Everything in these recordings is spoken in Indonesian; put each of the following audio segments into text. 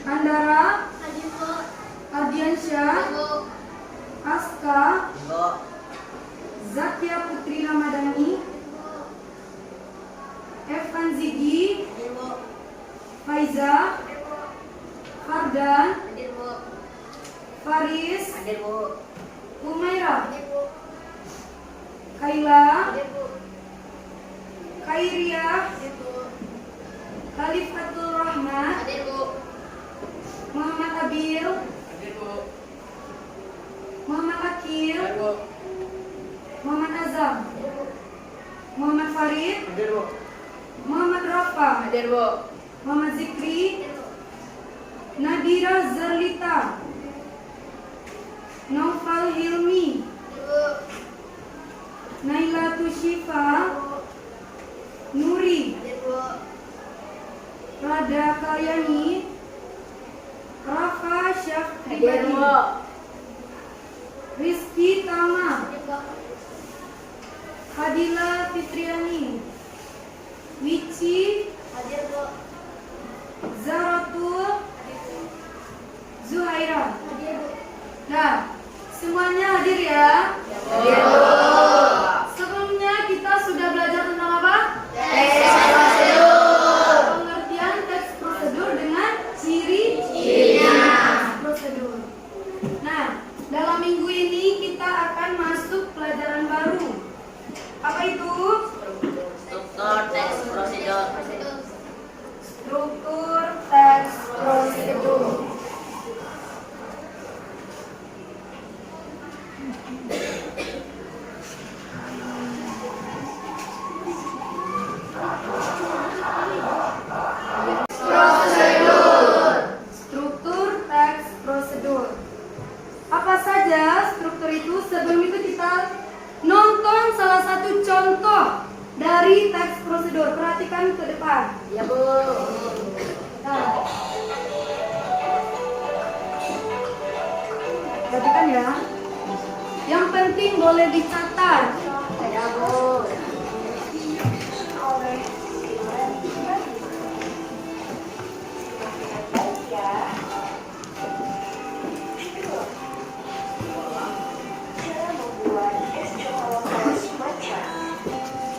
Andara, Hadir, Bu. Ardiansyah, Hadir, Bu. Aska, Bu. Zakia Putri Ramadhani, Evan Zigi, Hadir, Bu. Faiza, Fardan, Hadir, Bu. Faris, Hadir, Bu. Umaira, Hadir, Bu. Kaila, Hadir, Bu. Khairia, Hadir, Bu. Khalifatul Rahmat, Hadir, Bu. Muhammad Abil, Hadir, Bu. Muhammad Akil, Hadir, Bu. Muhammad Azam, Muhammad Farid, Hadir, Bu. Muhammad Rafa, Hadir, Bu. Muhammad Zikri, Nadira Zerlita, Naufal Hilmi, Hadir, Bu. Naila Tushifa, Nuri, Hadir, Bu. Rada Karyani, Rafa Syaf Hadir, Bu. Rizky Tama, Hadir, Bu. Hadila Fitriani, Wici, Hadir, Bu. Zaratul, Hadir, Bu. Zuhaira. Hadir, Bu. Nah, semuanya hadir ya. Hadir, Bu. Sebelumnya kita sudah belajar tentang apa? Pengertian teks prosedur dengan ciri-cirinya. Prosedur. Nah, dalam minggu ini kita akan masuk pelajaran baru. Apa itu? Struktur teks prosedur. Struktur teks prosedur. Struktur teks prosedur. Apa saja struktur itu? Sebelum itu kita nonton salah satu contoh dari teks prosedur. Perhatikan ke depan. Ya, Bu. Nah, perhatikan ya. Yang penting boleh dicatat. Ya, Bu.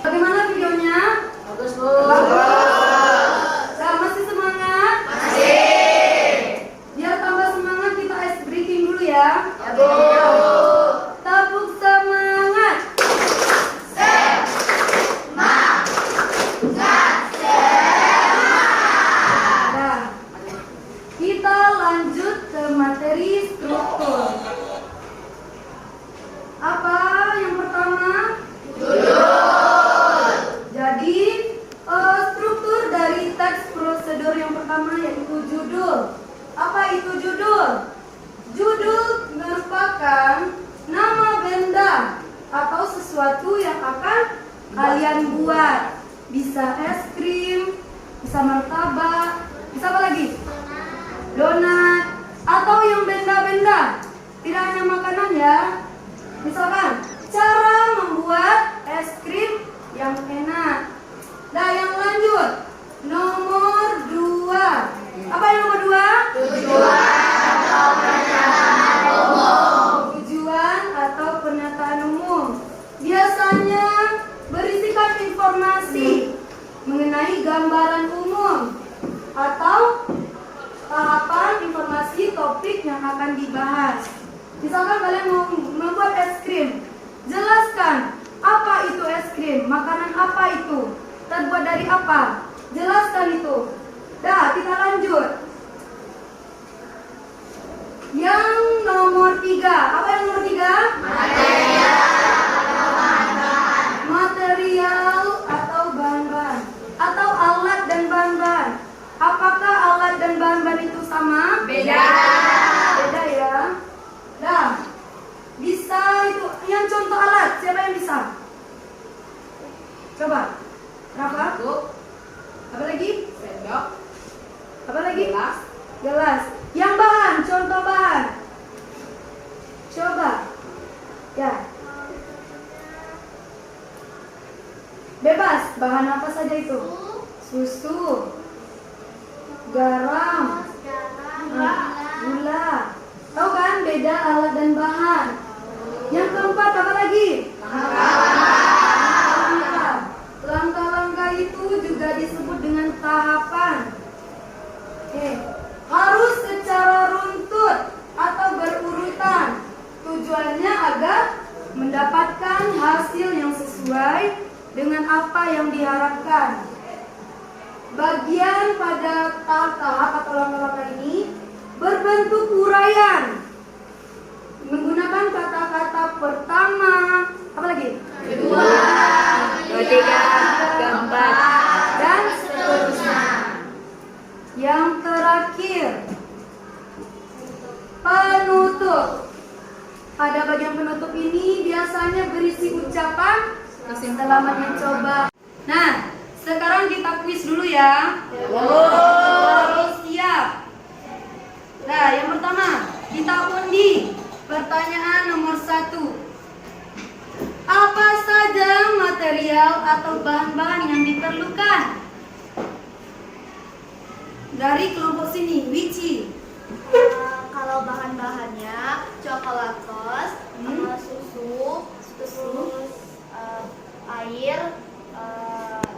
Bagaimana videonya? Bagus, Bu. Nah, masih semangat? Masih. Biar tambah semangat kita ice breaking dulu ya. Ya, Bu. Tepuk semangat. Nah, kita lanjut ke materi struktur. Apa yang pertama? Jadi, struktur dari teks prosedur yang pertama yaitu judul. Apa itu judul? Judul merupakan nama benda atau sesuatu yang akan kalian buat. Bisa es krim, bisa martabak, bisa apa lagi? Donat, atau yang benda-benda. Tidak hanya makanan ya. Misalkan, cara membuat es krim yang enak. Nah, yang lanjut. Nomor 2. Apa yang nomor 2? Tujuan atau penataan umum. Biasanya berisikan informasi mengenai gambaran umum atau tahapan informasi topik yang akan dibahas. Misalkan kalian mau membuat es krim, jelaskan apa itu es krim, makanan apa itu, terbuat dari apa, jelaskan itu. Dah, kita lanjut. Yang nomor 3, apa yang nomor 3? Material atau bahan-bahan, atau alat dan bahan-bahan. Apakah alat dan bahan-bahan itu sama? Beda. Beda ya. Nah, bisa itu. Yang contoh alat, siapa yang bisa? Coba. Rafa? Apa lagi? Sendok. Apa lagi? Gelas. Gelas. Yang bahan, contoh bahan. Coba. Ya. Bebas. Bahan apa saja itu? Susu. Garam. yang diharapkan? Bagian pada tahap atau langkah-langkah ini berbentuk uraian menggunakan kata-kata pertama, apa lagi? Kedua, ketiga, keempat, Dan seterusnya. Yang terakhir, penutup. Pada bagian penutup ini biasanya berisi ucapan selamat mencoba. Nah, sekarang kita kuis dulu ya. Siap. Nah, yang pertama kita undi. Pertanyaan nomor 1. Apa saja material atau bahan-bahan yang diperlukan? Dari kelompok sini, Wici. Kalau bahan-bahannya coklatos, susu, terus air,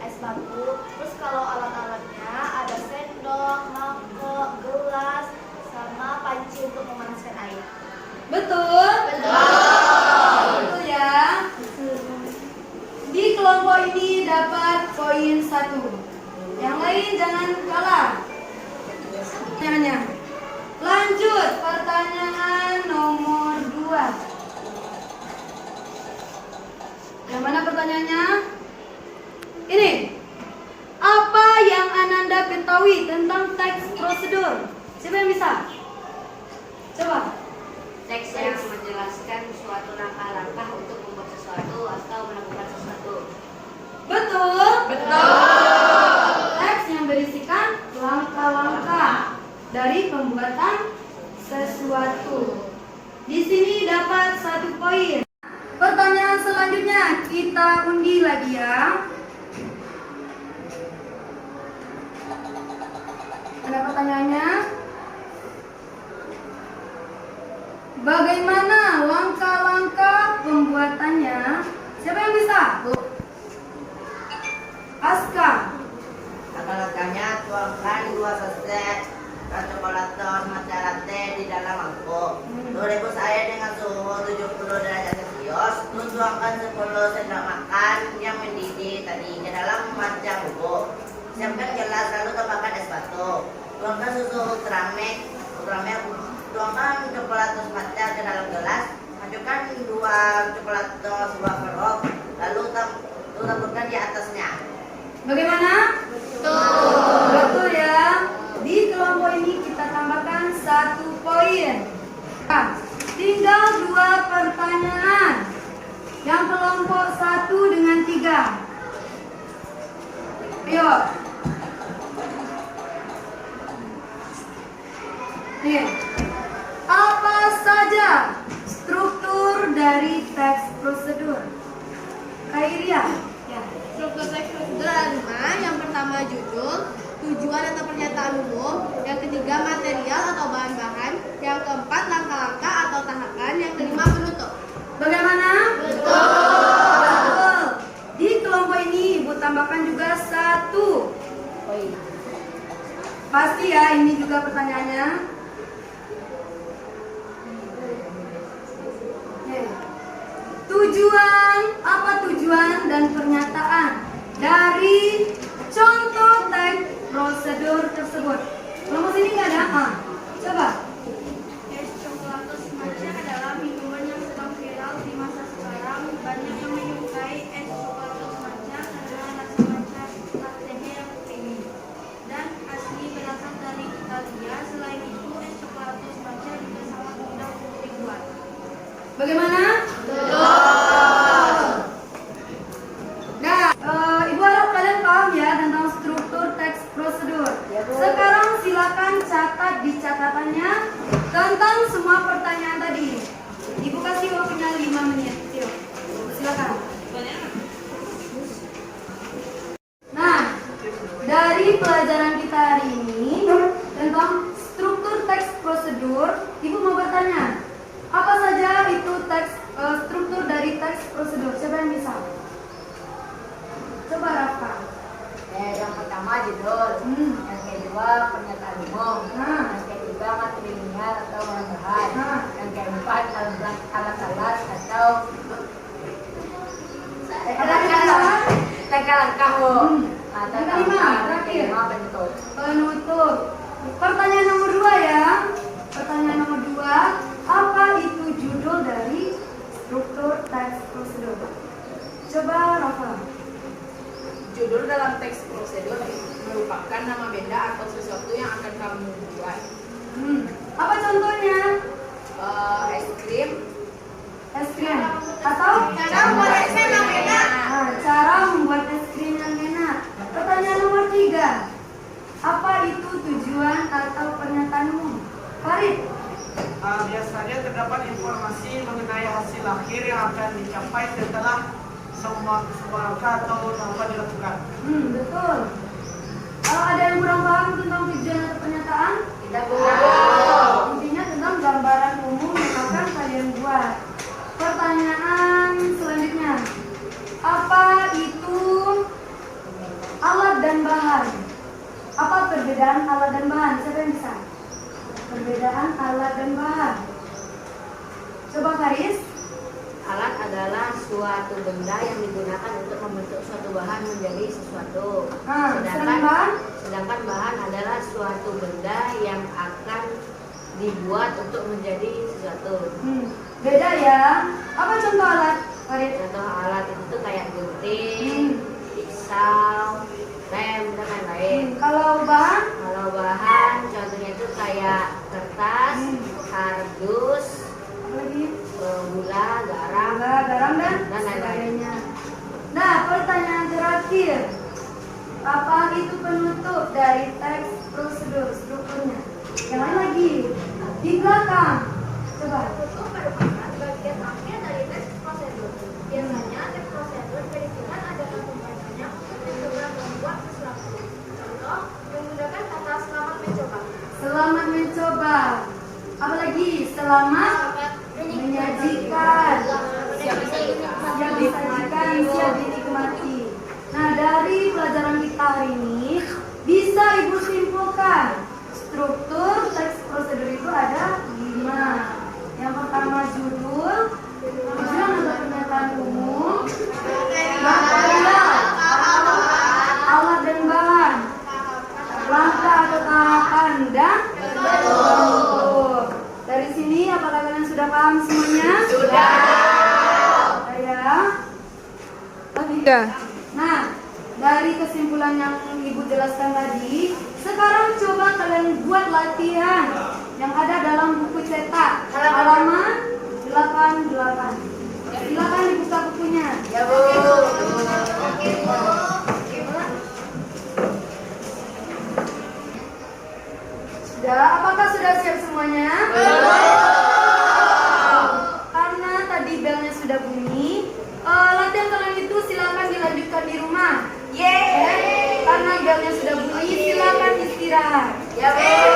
es batu. Terus kalau alat-alatnya ada sendok, mangkok, gelas, sama panci untuk memanaskan air. Betul? Betul ya. Di kelompok ini dapat poin 1. Yang lain jangan kalah. Pertanyaannya. Lanjut pertanyaan nomor 2. Yang mana pertanyaannya? Ini. Apa yang Ananda ketahui tentang teks prosedur? Siapa yang bisa? Coba. Teks yang menjelaskan suatu langkah-langkah untuk membuat sesuatu atau melakukan sesuatu. Betul? Betul. Teks yang berisikan langkah-langkah dari pembuatan sesuatu. Di sini dapat 1 poin. Pertanyaan selanjutnya kita undi lagi ya. Ada pertanyaannya? Bagaimana langkah-langkah pembuatannya? Siapa yang bisa? Aska. Langkah-langkahnya tuangkan 2 sachet coklatos matcha latte di dalam mangkok. Rebus air dengan suhu 70 derajat Celcius. Tuangkan 10 sendok makan yang mendidih tadi ke dalam matcha bubuk. Siapkan gelas lalu tambahkan es batu. Tuangkan susu ultramilk. Tuangkan coklatos matcha ke dalam gelas. Masukkan 2 coklatos wafer lalu taburkan di atasnya. Bagaimana? Betul. Betul ya. Di kelompok ini kita tambahkan 1 poin. Nah, tinggal 2 pertanyaan. Yang kelompok 1 dengan 3. Ayo. Nih. Apa saja struktur dari teks prosedur? Kairia. Ya. Struktur teks prosedur ada 5. Yang pertama judul, tujuan atau pernyataan umum. Yang ketiga material atau bahan-bahan. Yang keempat langkah-langkah atau tahapan. Yang kelima penutup. Bagaimana? Betul. Di kelompok ini Ibu tambahkan juga 1 poin. Pasti ya, ini juga pertanyaannya. Tujuan dan pernyataan dari contoh teks prosedur tersebut. Kelompok sini nggak ada apa? Coba. Es coklatos matcha adalah minuman yang sedang viral di masa sekarang. Banyak yang menyukai es coklatos matcha karena rasa matcha latte-nya yang creamy dan asli berasal dari Italia. Selain itu, es coklatos matcha juga sangat mudah untuk dibuat. Bagaimana? Nah, Ibu harap kalian paham ya tentang struktur teks prosedur. Sekarang silakan catat di catatannya tentang semua pertanyaan tadi. Ibu kasih waktunya 5 menit. Yuk, silakan. Nah, dari pelajaran kita hari ini tentang struktur teks prosedur, Ibu mau bertanya, apa saja itu teks saja terdapat informasi mengenai hasil akhir yang akan dicapai setelah semua langkah atau tahapan dilakukan. Betul. Kalau ada yang kurang paham tentang tujuan atau pernyataan, Kita buat. intinya tentang gambaran umum yang akan kalian buat. Pertanyaan selanjutnya, apa itu alat dan bahan? Apa perbedaan alat dan bahan? Siapa yang bisa? Perbedaan alat dan bahan. Coba Karis. Alat adalah suatu benda yang digunakan untuk membentuk suatu bahan menjadi sesuatu. Sedangkan bahan adalah suatu benda yang akan dibuat untuk menjadi sesuatu. Beda ya. Apa contoh alat, Karis? Contoh alat itu kayak gunting, pisau, rem, dan lain-lain. Kalau bahan? Kalau bahan contohnya itu kayak kertas, kardus, Apa lagi? gula, garam, Garam dan dan lain-lain. sebagainya. Nah, pertanyaan terakhir. Apa itu penutup dari teks prosedur strukturnya? Yang lain lagi. Di belakang. Coba. Penutup merupakan bagian akhir dari teks prosedur. Biasanya teks prosedur berisikan adalah pembacanya untuk mencoba membuat sesuatu. Contoh, menggunakan kata selamat mencoba. Selamat mencoba. Apalagi selamat menyajikan. Siap disajikan, siap dinikmati. Nah, dari pelajaran kita hari ini bisa Ibu simpulkan struktur teks prosedur itu ada 5. Yang pertama judul, tujuan atau pernyataan umum, yang kedua alat dan bahan, langkah atau tahapan, dan bentuk. Dari sini apakah kalian sudah paham semuanya? Sudah. Nah, dari kesimpulan yang Ibu jelaskan tadi, sekarang coba kalian buat latihan yang ada dalam buku cetak halaman 88. Silakan dibuka bukunya. Ya, Bu. Sudah, apakah sudah siap semuanya? Karena tadi belnya sudah bunyi, latihan kalian itu silakan dilanjutkan di rumah. Karena belnya sudah bunyi, silakan istirahat. Ya, Bu.